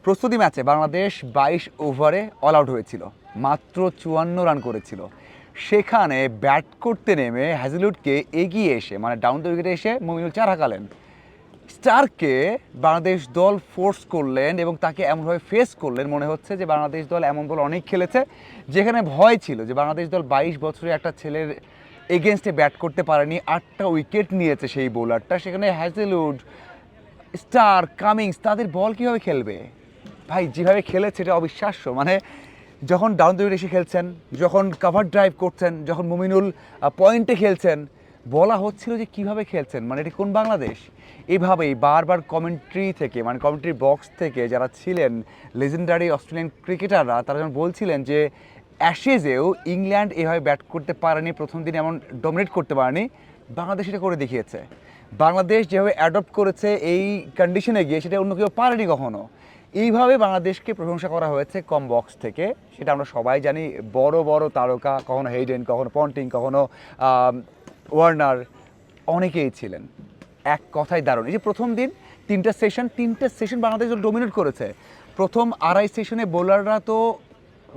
প্রস্তুতি ম্যাচে বাংলাদেশ 22 ওভারে অল আউট হয়েছিল, মাত্র 54 রান করেছিল। সেখানে ব্যাট করতে নেমে হ্যাজেলউডকে এগিয়ে এসে মানে ডাউন দ্য উইকেটে এসে মুমিনুল চার হাঁকালেন। স্টারকে বাংলাদেশ দল ফোর্স করলেন এবং তাকে এমনভাবে ফেস করলেন মনে হচ্ছে যে বাংলাদেশ দল এমন বল অনেক খেলেছে যেখানে ভয় ছিল যে বাংলাদেশ দল 22 বছরের একটা ছেলের এগেনস্টে ব্যাট করতে পারেনি। 8টা উইকেট নিয়েছে সেই বোলারটা, সেখানে হ্যাজেলউড, স্টার, কামিংস তাদের বল কীভাবে খেলবে ভাই? যেভাবে খেলেছে এটা অবিশ্বাস্য। মানে যখন ডাউন দ্য উইকেট এসে খেলছেন, যখন কাভার ড্রাইভ করছেন, যখন মুমিনুল পয়েন্টে খেলছেন, বলা হচ্ছিল যে কিভাবে খেলছেন, মানে এটি কোন বাংলাদেশ? এভাবেই বারবার কমেন্ট্রি থেকে মানে কমেন্ট্রি বক্স থেকে যারা ছিলেন লেজেন্ডারি অস্ট্রেলিয়ান ক্রিকেটাররা তারা যখন বলছিলেন যে অ্যাশেজেও ইংল্যান্ড এভাবে ব্যাট করতে পারেনি, প্রথম দিন এমন ডমিনেট করতে পারেনি, বাংলাদেশ এটা করে দেখিয়েছে। বাংলাদেশ যেভাবে অ্যাডপ্ট করেছে এই কন্ডিশনে গিয়ে সেটা অন্য কেউ পারেনি কখনো। এইভাবে বাংলাদেশকে প্রশংসা করা হয়েছে কম বক্স থেকে, সেটা আমরা সবাই জানি। বড় বড় তারকা, কখনো হেইডেন, কখনো পন্টিং, কখনো ওয়ার্নার, অনেকেই ছিলেন। এক কথায় দারুণ। এই যে প্রথম দিন তিনটা সেশন বাংলাদেশ ডমিনেট করেছে। প্রথম আড়াই সেশনে বোলাররা তো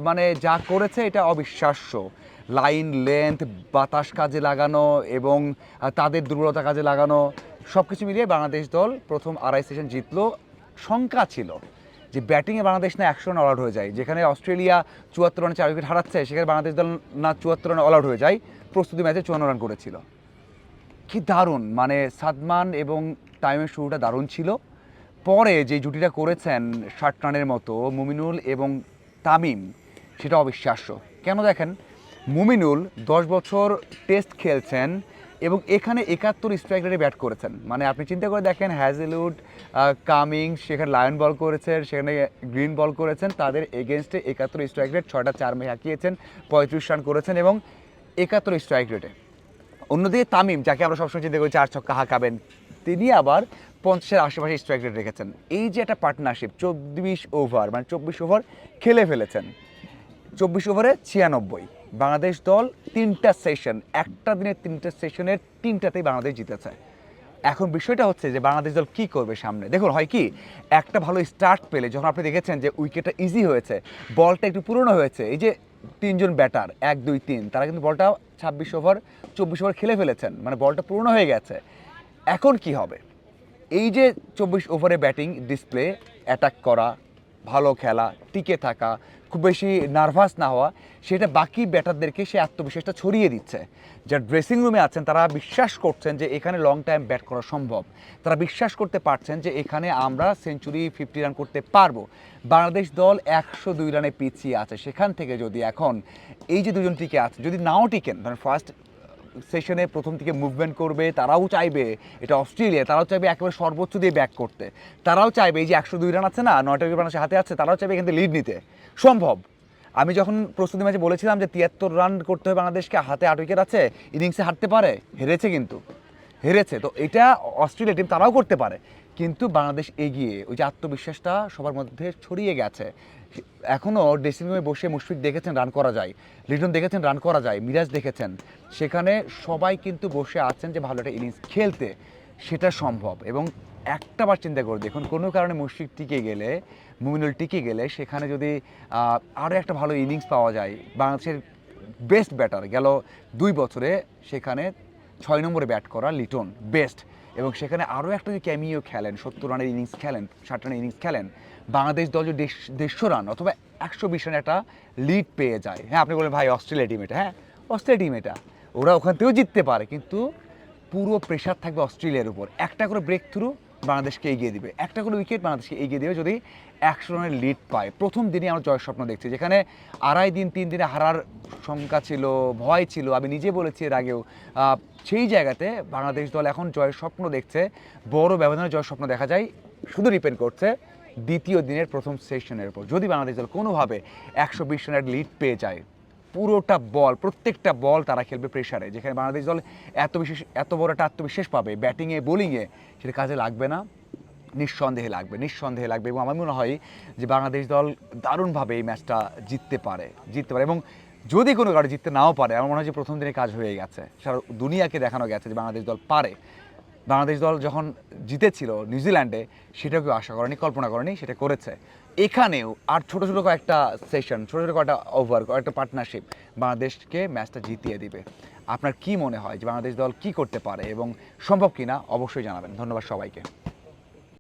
মানে যা করেছে এটা অবিশ্বাস্য। লাইন লেন্থ, বাতাস কাজে লাগানো এবং তাদের দুর্বলতা কাজে লাগানো, সব কিছু মিলিয়ে বাংলাদেশ দল প্রথম আড়াই সেশন জিতলো। শঙ্কা ছিল যে ব্যাটিংয়ে বাংলাদেশ না 100 রান অল আউট হয়ে যায়, যেখানে অস্ট্রেলিয়া 74 রানে 4 উইকেট হারাচ্ছে, সেখানে বাংলাদেশ দল না 74 রানে অল আউট হয়ে যায়। প্রস্তুতি ম্যাচে 54 রান করেছিল। কি দারুণ! মানে সাদমান এবং টাইমের শুরুটা দারুণ ছিল। পরে যে জুটিটা করেছেন 60 রানের মতো মুমিনুল এবং তামিম, সেটা অবিশ্বাস্য। কেন দেখেন, মুমিনুল 10 বছর টেস্ট খেলছেন এবং এখানে 71 স্ট্রাইক রেটে ব্যাট করেছেন। মানে আপনি চিন্তা করে দেখেন, হ্যাজেলউড, কামিংস সেখানে লায়ন বল করেছেন, সেখানে গ্রিন বল করেছেন, তাদের এগেনস্টে 71 স্ট্রাইক রেট, 6টা 4 মেয়ে হাঁকিয়েছেন, 35 রান করেছেন এবং 71 স্ট্রাইক রেটে। অন্যদিকে তামিম, যাকে আমরা সবসময় চিন্তা করি 4 ছক্কা হাঁকাবেন, তিনি আবার 50-এর আশেপাশে স্ট্রাইক রেট রেখেছেন। এই যে একটা পার্টনারশিপ, 24 ওভার মানে 24 ওভার খেলে ফেলেছেন। 24 ওভারে 96। বাংলাদেশ দল 3টা সেশন, একটা দিনের 3টা সেশনের 3টাতেই বাংলাদেশ জিতেছে। এখন বিষয়টা হচ্ছে যে বাংলাদেশ দল কী করবে সামনে। দেখুন, হয় কি, একটা ভালো স্টার্ট পেলে, যখন আপনি দেখেছেন যে উইকেটটা ইজি হয়েছে, বলটা একটু পুরনো হয়েছে, এই যে 3জন ব্যাটার 1 2 3 তারা কিন্তু বলটা 26 ওভার 24 ওভার খেলে ফেলেছেন, মানে বলটা পুরনো হয়ে গেছে। এখন কি হবে? এই যে 24 ওভারে ব্যাটিং ডিসপ্লে, অ্যাটাক করা, ভালো খেলা, টিকে থাকা, খুব বেশি নার্ভাস না হওয়া, সেটা বাকি ব্যাটারদেরকে সে আত্মবিশ্বাসটা ছড়িয়ে দিচ্ছে। যারা ড্রেসিং রুমে আছেন তারা বিশ্বাস করছেন যে এখানে লং টাইম ব্যাট করা সম্ভব। তারা বিশ্বাস করতে পারছেন যে এখানে আমরা সেঞ্চুরি 50 রান করতে পারবো। বাংলাদেশ দল 102 রানে পিছিয়ে আছে। সেখান থেকে যদি এখন এই যে দুজন টিকে আছে, যদি নাও টিকেন, ধরেন ফার্স্ট সেশনে প্রথম থেকে মুভমেন্ট করবে, তারাও চাইবে, এটা অস্ট্রেলিয়া, তারাও চাইবে একেবারে সর্বোচ্চ দিয়ে ব্যাক করতে। তারাও চাইবে এই যে 102 রান আছে না, 9টা উইকেট বাংলাদেশের হাতে আছে, তারাও চাইবে এখান থেকে লিড নিতে। সম্ভব। আমি যখন প্রস্তুতি ম্যাচে বলেছিলাম যে 73 রান করতে হবে বাংলাদেশকে, হাতে 8 উইকেট আছে, ইনিংসে হারতে পারে, হেরেছে, কিন্তু হেরেছে। তো এটা অস্ট্রেলিয়া টিম তারাও করতে পারে, কিন্তু বাংলাদেশ এগিয়ে, ওই যে আত্মবিশ্বাসটা সবার মধ্যে ছড়িয়ে গেছে। এখনও ড্রেসিং রুমে বসে মুশফিক দেখেছেন রান করা যায়, লিটন দেখেছেন রান করা যায়, মিরাজ দেখেছেন, সেখানে সবাই কিন্তু বসে আছেন যে ভালো একটা ইনিংস খেলতে, সেটা সম্ভব। এবং একটা বার চিন্তা করে দেখুন, কোনো কারণে মুশফিক টিকে গেলে, মুমিনুল টিকে গেলে, সেখানে যদি আরও একটা ভালো ইনিংস পাওয়া যায়, বাংলাদেশের বেস্ট ব্যাটার গেল 2 বছরে, সেখানে 6 নম্বরে ব্যাট করা লিটন বেস্ট, এবং সেখানে আরও একটা যদি ক্যামিও খেলেন, 70 রানের ইনিংস খেলেন, 60 রানের ইনিংস খেলেন, বাংলাদেশ দল যদি 150 রান অথবা 120 রানের একটা লিড পেয়ে যায়। হ্যাঁ, আপনি বলেন ভাই অস্ট্রেলিয়া টিম এটা, হ্যাঁ অস্ট্রেলিয়া টিম এটা, ওরা ওখান থেকেও জিততে পারে, কিন্তু পুরো প্রেশার থাকবে অস্ট্রেলিয়ার উপর। একটা করে ব্রেক থ্রু বাংলাদেশকে এগিয়ে দিবে, একটা করে উইকেট বাংলাদেশকে এগিয়ে দেবে যদি 100 রানের লিড পায়। প্রথম দিনই আমরা জয়ের স্বপ্ন দেখছি, যেখানে আড়াই দিন 3 দিনে হারার শঙ্কা ছিল, ভয় ছিল, আমি নিজে বলেছি এর আগেও। সেই জায়গাতে বাংলাদেশ দল এখন জয়ের স্বপ্ন দেখছে, বড় ব্যবধানে জয়ের স্বপ্ন দেখা যায়। শুধু ডিপেন্ড করছে দ্বিতীয় দিনের প্রথম সেশনের উপর। যদি বাংলাদেশ দল কোনোভাবে 120 রানের লিড পেয়ে যায়, পুরোটা বল, প্রত্যেকটা বল তারা খেলবে প্রেশারে, যেখানে বাংলাদেশ দল এত বড় একটা আত্মবিশ্বাস পাবে ব্যাটিংয়ে, বোলিংয়ে, সেটা কাজে লাগবে না, নিঃসন্দেহে লাগবে। এবং আমার মনে হয় যে বাংলাদেশ দল দারুণভাবে এই ম্যাচটা জিততে পারে। এবং যদি কোনো কারণে জিততে নাও পারে, আমার মনে হয় যে প্রথম দিনে কাজ হয়ে গেছে, সারা দুনিয়াকে দেখানো গেছে যে বাংলাদেশ দল পারে। বাংলাদেশ দল যখন জিতেছিল নিউজিল্যান্ডে, সেটাও কেউ আশা করেনি, কল্পনা করেনি, সেটা করেছে। এখানেও আর ছোটো ছোটো কয়েকটা সেশন, ছোটো ছোটো কয়েকটা ওভার, কয়েকটা পার্টনারশিপ বাংলাদেশকে ম্যাচটা জিতিয়ে দিবে। আপনার কি মনে হয় যে বাংলাদেশ দল কি করতে পারে এবং সম্ভব কিনা অবশ্যই জানাবেন। ধন্যবাদ সবাইকে।